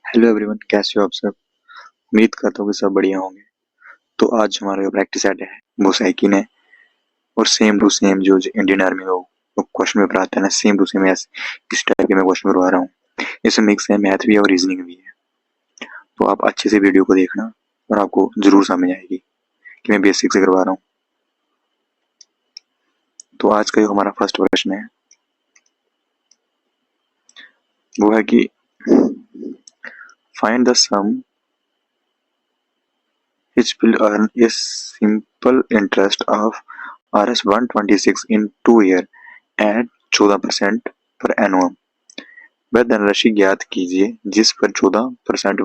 Hello everyone, कैसे हो आप सब। उम्मीद करता हूँ कि सब बढ़िया होंगे। तो आज हमारा जो प्रैक्टिस सेट है वो साइकिन है और सेम टू सेम जो इंडियन आर्मी में वो क्वेश्चन पेपर आता है ना, सेम टू सेम इस टाइप के मैं क्वेश्चन करवा रहा हूँ। इसमें मिक्स है, मैथ भी है और रीजनिंग भी है। तो आप अच्छे से वीडियो को देखना और आपको जरूर समझ आएगी कि मैं बेसिक से करवा रहा हूँ। तो आज का जो हमारा फर्स्ट प्रश्न है वो है कि find the sum which will earn a simple interest of Rs 126 in 2 year at 14% पर एनुअम। वह धनराशि ज्ञात कीजिए जिस पर 14%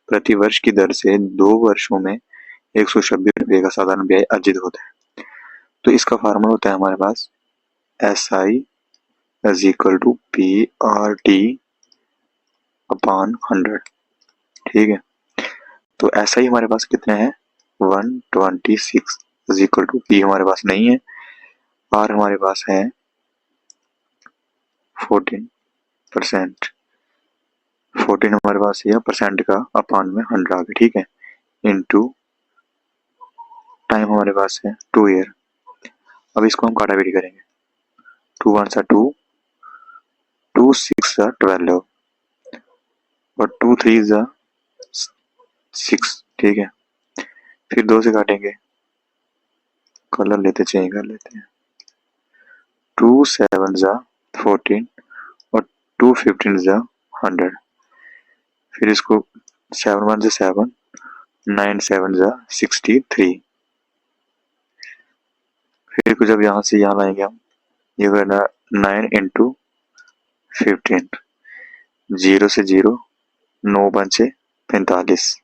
प्रति वर्ष की दर से 2 वर्षों में 126 रुपये का साधारण ब्याज अर्जित होता है। तो इसका फार्मूला होता है हमारे पास SI is equal to PRT upon 100। ठीक है, तो SI हमारे पास कितने हैं 126 इज इक्वल टू P हमारे पास नहीं है, R हमारे पास है 14%। 14 हमारे पास है परसेंट का अपॉन में 100 आ गया। ठीक है, इनटू टाइम हमारे पास है 2 ईयर। अब इसको हम काटाबेटी करेंगे। 2 1 सा 2, 2 6 सा 12 और 2 3 सा 6। ठीक है, फिर 2 से काटेंगे, कलर लेते चेंज कर लेते हैं। 2 7 सा 14 और 2 15 सा 100। फिर इसको 7 1 से 7, 9 7 सा 63। फिर को जब यहाँ से यहाँ लाएंगे हम, ये करना 9 इंटू 15, 0 से 0, 9 5 45,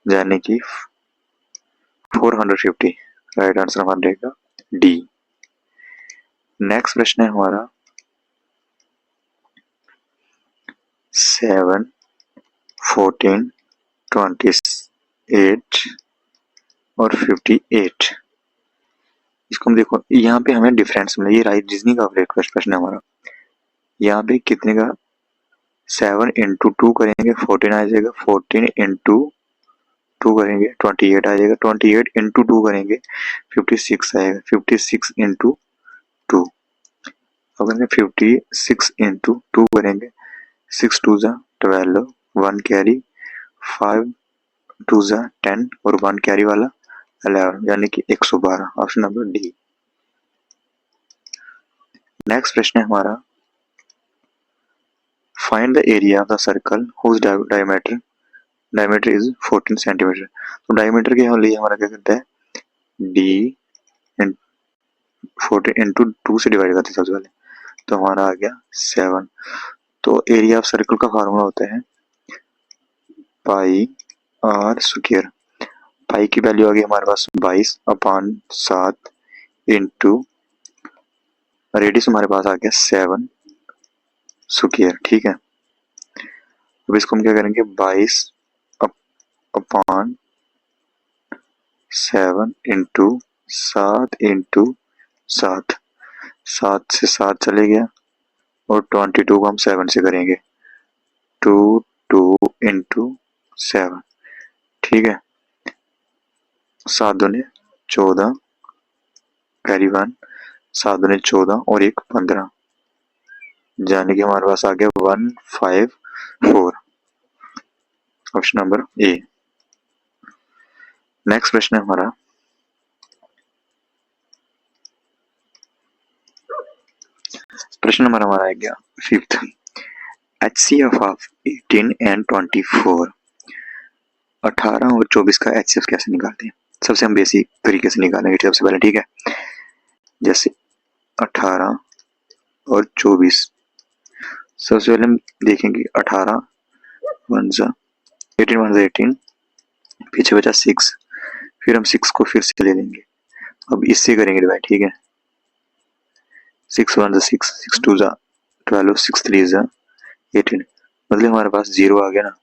यानी कि 450। राइट आंसर हमारा रहेगा डी। नेक्स्ट प्रश्न है हमारा 7 14 28 और 58। इसको हम देखो, यहाँ पे हमें डिफरेंस मिला। ये राइट रीजनिंग का प्रश्न है हमारा। यहाँ पे कितने का 7 इंटू 2 करेंगे 14 आ जाएगा, 14 इंटू 2 करेंगे 28 आ जाएगा, 28 इंटू 2 करेंगे 56 आएगा, 56 इंटू 2। अगर 56 इंटू 2 करेंगे, 6 2 जा 12, 1 कैरी, 5 2 जा 10 और 1 कैरी वाला 11, यानी कि 112। Option number D. नेक्स्ट प्रश्न है हमारा find the area of the circle whose diameter is 14 centimetre. तो डायमीटर के लिए हमारा क्या करता है डी 14 इंटू 2 से डिवाइड करते हैं सबसे पहले, तो हमारा आ गया 7। तो एरिया ऑफ सर्कल का फार्मूला होता है पाई आर स्क्वायर। पाई की वैल्यू आ गई हमारे पास 22 अपॉन 7 इंटू रेडियस हमारे पास आ गया 7 स्क्वायर। ठीक है, अब इसको हम क्या करेंगे 22 अपॉन 7 इंटू 7 इंटू 7, 7 से 7 चले गया और 22 को हम 7 से करेंगे 2 2 इंटू 7। ठीक है, 7 दूने 14 कैरी 1, 7 दूने 14 और 1 15, यानी कि हमारे पास आ गया 154। Option number A. नेक्स्ट प्रश्न है हमारा प्रश्न नंबर हमारा आ गया 5th। HCF of 18 and 24। 18 और 24 का HCF कैसे निकालते हैं। सबसे हम बेसिक तरीके से निकालेंगे सबसे पहले। ठीक है, जैसे 18 और 24, सबसे पहले हम देखेंगे 18 1 जा 18 1 जा 18, पीछे बचा 6, फिर हम 6 को फिर से ले लेंगे, अब इससे करेंगे डिवाइड। ठीक है, 6 1 जा 6, 6 2 जा 12, 6 3 जा 18, मतलब हमारे पास 0 आ गया ना।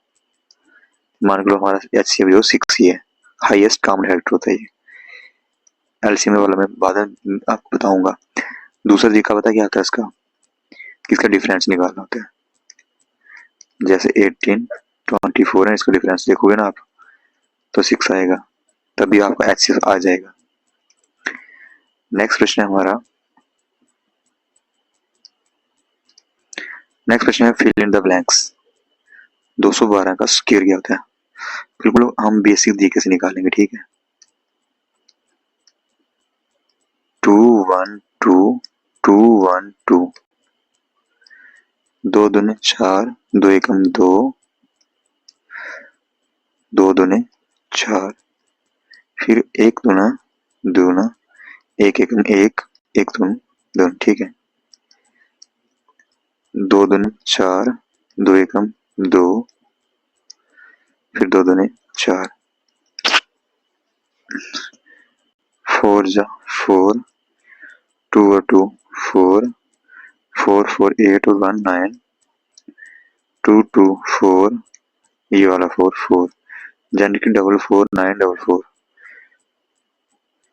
मान लो हमारा HCF जो 6 ही है, हाईएस्ट कॉमन फैक्टर होता है ये। एलसीएम वाला मैं बाद में आपको बताऊंगा। दूसरा तरीका पता क्या आता है इसका, किसका डिफरेंस निकालना होता है। जैसे 18 24 है, इसका डिफरेंस देखोगे ना आप तो 6 आएगा, तभी आपका HCF आ जाएगा। नेक्स्ट प्रश्न है हमारा, नेक्स्ट प्रश्न है फिल इन द ब्लैंक्स। 212 का स्क्वायर क्या होता है? बिल्कुल हम बेसिक तरीके से निकालेंगे, ठीक है। 2 1 2 2 1 2, 2 दूने 4, 2 एकम 2, 2 दूने 4, फिर 1 दूना दूना, 1 एकम 1, 1 दूना 2, ठीक है। 2 दूने 4, 2 एकम 2, फिर 2 दूने 4, 4 जा 4, 2 और 2 4, 4 4 8 और 1 9, 2 2 4, ये वाला 4 4, यानी कि 4 4 9 4 4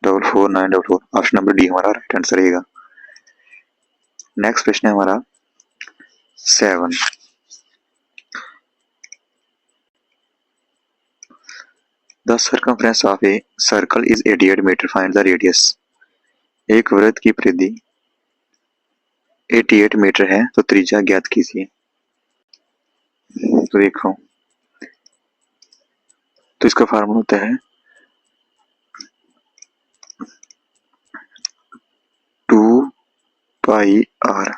4 4 9 4 4, ऑप्शन नंबर डी हमारा राइट आंसर रहेगा। नेक्स्ट प्रश्न है हमारा 7। The circumference of a circle is 88 metre, find the radius. एक वृत्त की परिधि 88 मीटर है, तो त्रिज्या ज्ञात कीजिए। तो देखो, तो इसका फार्मूला होता है 2 पाई आर,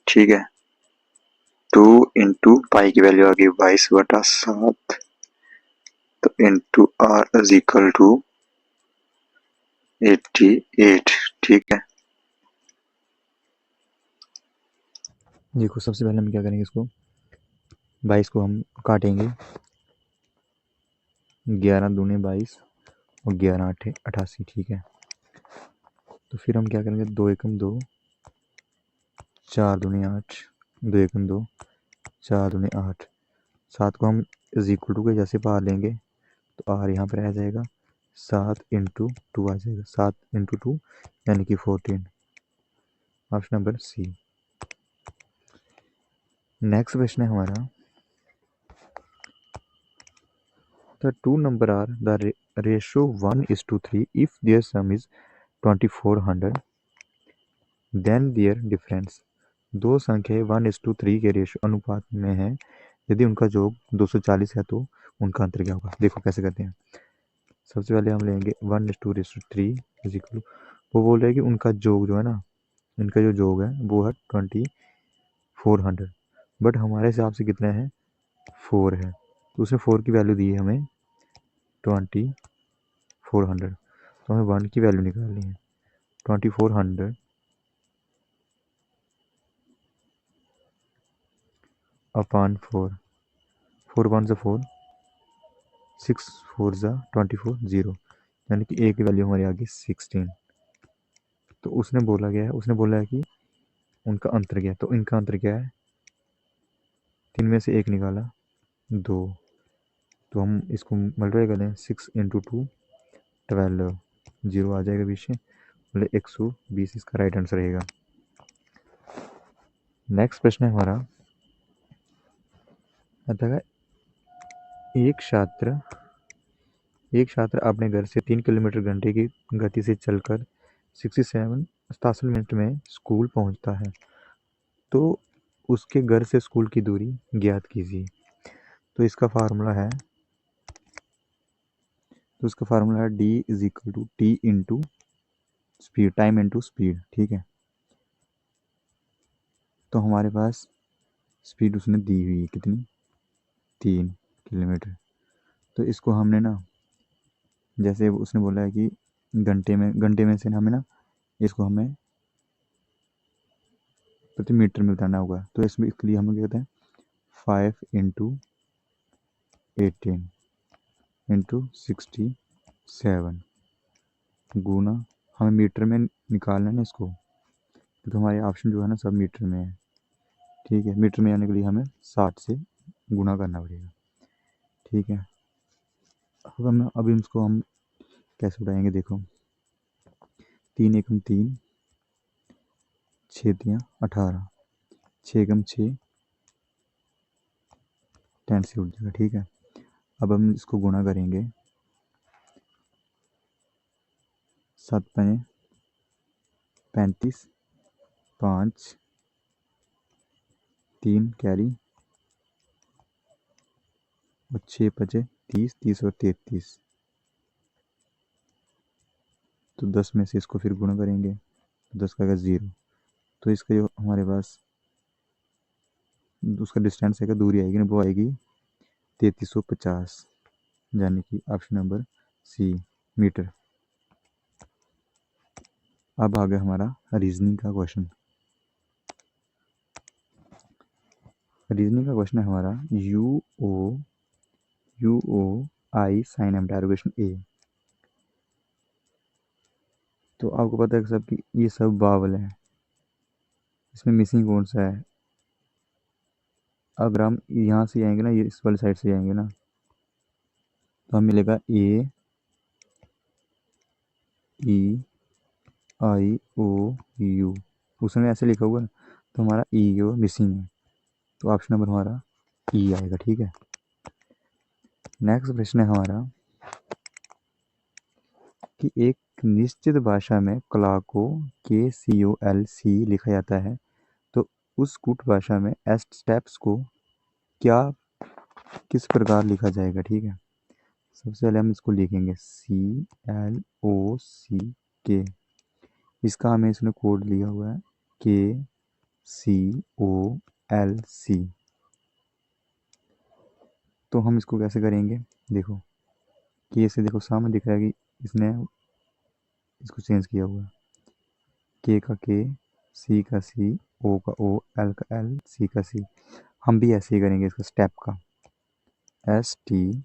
ठीक है। 2 इंटू पाई की वैल्यू आ गई 22/7, तो into R is equal to 88, ठीक है। देखो सबसे पहले हम क्या करेंगे, इसको 22 को हम काटेंगे, 11 दूने 22 और 11 आठे 88, ठीक है। तो फिर हम क्या करेंगे, 2 एकम 2, 4 दूने 8, 2 एकम 2, 4 दूने 8, 7 को हम इज इक्वल टू के जैसे बाहर लेंगे तो आर यहाँ पर आ जाएगा, 7 इंटू 2 आ जाएगा, 7 इंटू 2 यानी कि 14, option number C. Next question है हमारा, the two number are the ratio 1:3 if their sum is 2400, then their difference. दो संख्याएं 1:3 के रेशो अनुपात में है, यदि उनका योग 240 है तो उनका अंतर क्या होगा। देखो कैसे करते हैं। सबसे पहले हम लेंगे 1:3 इज इक्वल, वो बोल रहे हैं कि उनका योग जो है ना, इनका जो योग है वो है 2400, बट हमारे हिसाब से कितना है 4 है, तो उसने 4 की वैल्यू दी है हमें 2400, तो हमें 1 की वैल्यू निकालनी है। 2400 अपॉन 4, 4 1 से 4, 6 4 जा 24 0, यानी कि ए की वैल्यू हमारी आ गई 16। तो उसने बोला गया है, उसने बोला है कि उनका अंतर क्या है, तो इनका अंतर क्या है, 3 में से 1 निकाला 2, तो हम इसको मल्टीप्लाई कर दें, 6 इंटू 2 12, 0 आ जाएगा पीछे, बोले 120 इसका राइट आंसर रहेगा। नेक्स्ट प्रश्न है हमारा, आता है एक छात्र अपने घर से 3 किलोमीटर घंटे की गति से चलकर 67 मिनट में स्कूल पहुंचता है, तो उसके घर से स्कूल की दूरी ज्ञात कीजिए। तो इसका फार्मूला है D is equal to T into speed, time into speed, ठीक है। तो हमारे पास स्पीड उसने दी हुई है कितनी, 3 किलोमीटर, तो इसको हमने ना, जैसे उसने बोला है कि घंटे में से हमें ना, इसको हमें प्रति मीटर में बताना होगा, तो इसमें इसके लिए हम क्या कहते हैं 5 इंटू 18 इंटू 67 गुना, हमें मीटर में निकालना है ना इसको, तो हमारे ऑप्शन जो है ना सब मीटर में है, ठीक है। मीटर में आने के लिए हमें 60 से गुना करना पड़ेगा, ठीक है। अब इसको हम कैसे उठाएंगे, देखो 3 एकम 3, 6 तियाँ 18, 6 एकम 6, 10 से उठ जाएगा, ठीक है। अब हम इसको गुणा करेंगे, 7 पने 35, 5 3 कैरी और 6 बचे 30, 30 और 33, तो 10 में से इसको फिर गुणा करेंगे तो 10 का आएगा 0। तो इसका जो हमारे पास उसका डिस्टेंस आएगा, दूरी आएगी ना, वो आएगी 3350, यानी कि ऑप्शन नंबर सी, मीटर। अब आ गया हमारा रीजनिंग का क्वेश्चन। रीजनिंग का क्वेश्चन है हमारा U O I sign interrogation A. तो आपको पता है सब कि ये सब बावल है, इसमें मिसिंग कौन सा है? अगर हम यहाँ से आएंगे ना, ये इस वाली साइड से आएंगे ना, तो हमें मिलेगा ए ई आई ओ यू, उसमें ऐसे लिखा हुआ है, तो हमारा ई ओ मिसिंग है, तो ऑप्शन नंबर हमारा ई आएगा, ठीक है। नेक्स्ट प्रश्न है हमारा कि एक निश्चित भाषा में कला को KCOLC लिखा जाता है, तो उस कूट भाषा में एस स्टेप्स को क्या किस प्रकार लिखा जाएगा, ठीक है। सबसे पहले हम इसको लिखेंगे CLOCK, इसका हमें इसने कोड लिया हुआ है KCOLC। तो हम इसको कैसे करेंगे, देखो के से, देखो सामने दिख रहा है कि इसने इसको चेंज किया हुआ है, के का के, सी का सी, ओ का ओ, एल का एल, सी का सी। हम भी ऐसे ही करेंगे इसका स्टेप का, STEPS,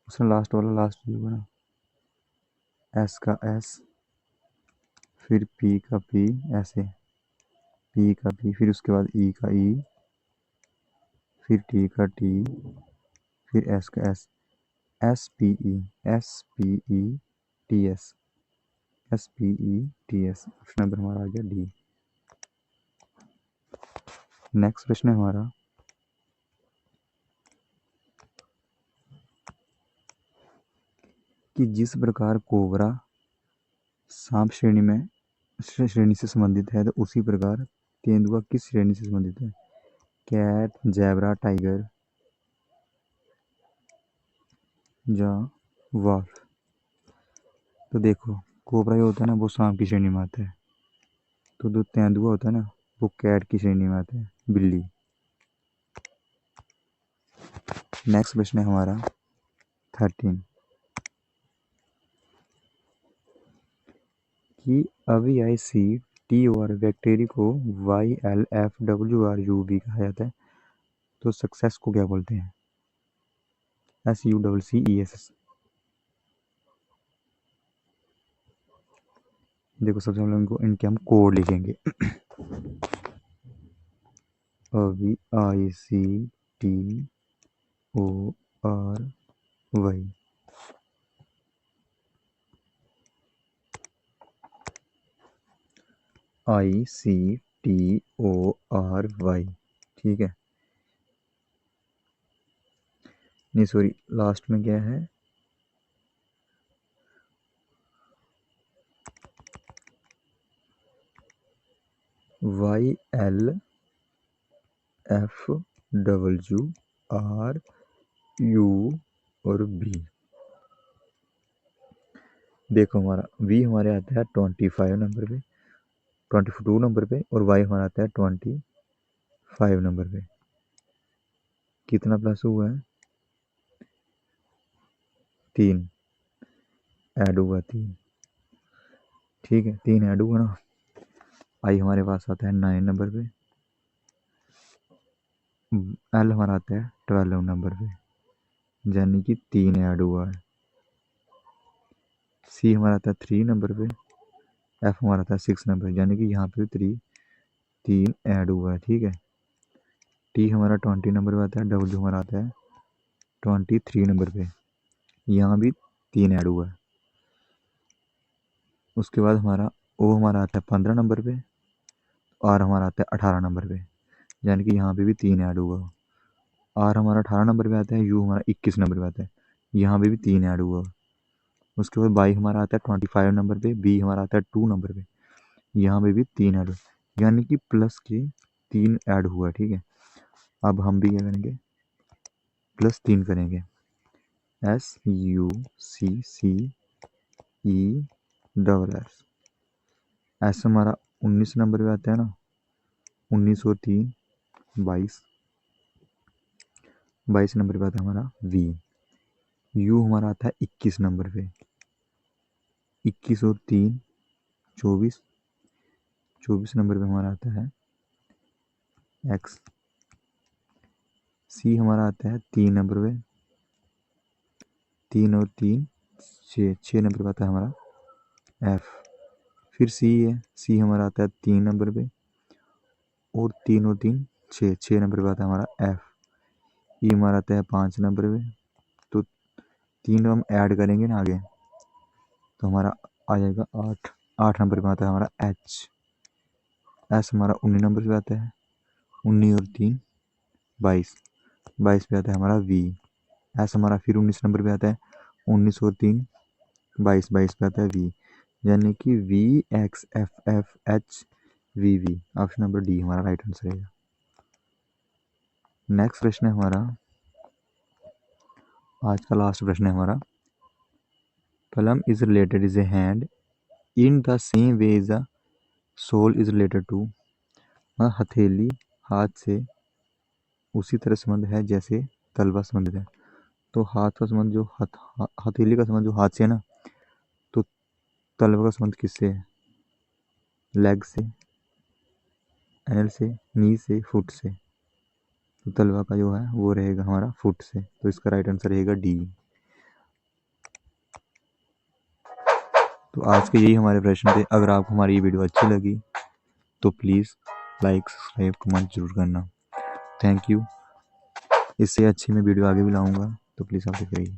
उसमें लास्ट वाला लास्ट होगा ना, एस का एस, फिर पी का पी, ऐसे पी का पी, फिर उसके बाद ई का ई, फिर टी का टी, फिर एस का S, SPETS, SPETS। Option number हमारा आ गया डी। नेक्स्ट प्रश्न है हमारा कि जिस प्रकार कोबरा सांप श्रेणी से संबंधित है, तो उसी प्रकार तेंदुआ किस श्रेणी से संबंधित है? कैट, जैबरा, टाइगर या वॉल्फ। तो देखो कोबरा जो होता है ना, वो सांप की श्रेणी में आता है, तो जो तेंदुआ होता है ना, वो कैट की श्रेणी में आता है, बिल्ली। नेक्स्ट प्रश्न है हमारा 13 कि AVICTOR बैक्टीरिया को YLFWRUB कहा जाता है, तो सक्सेस को क्या बोलते हैं? SUCCES। देखो सबसे पहले इनको इनके हम कोड लिखेंगे, AVICTORY, ICTORY, ठीक है। नहीं सॉरी, लास्ट में क्या है, YLFWRU और B। देखो हमारा V हमारे आता है 25 नंबर पे, 22 नंबर पे, और Y हमारा आता है 25 नंबर पे। कितना प्लस हुआ है? 3 ऐड हुआ, 3, ठीक है, 3 ऐड हुआ ना। I हमारे पास आता है 9 नंबर पे, L हमारा आता है 12 नंबर पे, यानी कि 3 ऐड हुआ है। C हमारा आता है 3 नंबर पे, F हमारा आता है 6 नंबर, यानी कि यहाँ पे 3 ऐड हुआ है, ठीक है। T हमारा 20 नंबर पे आता है, W हमारा आता है 23 नंबर पे, यहाँ भी 3 ऐड हुआ है। उसके बाद हमारा O हमारा आता है 15 नंबर पे, R हमारा आता है 18 नंबर पे, यानी कि यहाँ पे भी 3 ऐड हुआ। आर हमारा 18 नंबर पे आता है, यू हमारा 21 नंबर पे आता है, यहाँ पे भी 3 ऐड हुआ। उसके बाद बाई हमारा आता है 25 नंबर पे, बी हमारा आता है 2 नंबर पे, यहाँ पे भी 3 ऐड हुआ, यानी कि प्लस के 3 ऐड हुआ। ठीक है, अब हम भी क्या करेंगे, प्लस 3 करेंगे। SUCCESS एस हमारा 19 नंबर पे आता है ना, 19 और 3 22, 22 नंबर पे आता है हमारा V। U हमारा आता है 21 नंबर पे, 21 और 3 24, 24 नंबर पे हमारा आता है X। C हमारा आता है 3 नंबर पे, 3 और 3 6 नंबर पे आता है हमारा F। फिर C है, C हमारा आता है 3 नंबर पे, और 3 और 3 6 नंबर पे आता है हमारा F। E हमारा आता है 5 नंबर पे, तो 3 हम ऐड करेंगे ना आगे, तो हमारा आ जाएगा 8 नंबर पे आता है हमारा H। S हमारा 19 नंबर पे आता है, 19 और 3 22, 22 पे आता है हमारा V। S हमारा फिर 19 नंबर पे आता है, 19 और 3 22, 22 पे आता है V, यानी कि VXFFHVV। ऑप्शन नंबर डी हमारा राइट आंसर है। नेक्स्ट प्रश्न है हमारा, आज का लास्ट प्रश्न है हमारा, palm is related is a hand in the same way is the sole is related to. हथेली हाथ से उसी तरह संबंध है जैसे तलवा संबंधित है। तो हाथ का संबंध जो हथेली का संबंध जो हाथ से है ना, तो तलवा का संबंध किससे है, लेग से, एल से, नी से, फुट से। तो तलवा का जो है वो रहेगा हमारा फुट से, तो इसका राइट आंसर रहेगा डी। तो आज के यही हमारे प्रश्न थे। अगर आपको हमारी ये वीडियो अच्छी लगी तो प्लीज़ लाइक, सब्सक्राइब, कमेंट जरूर करना। Thank you. इससे अच्छी मैं वीडियो आगे भी लाऊंगा, तो प्लीज़ आप देख रहिए।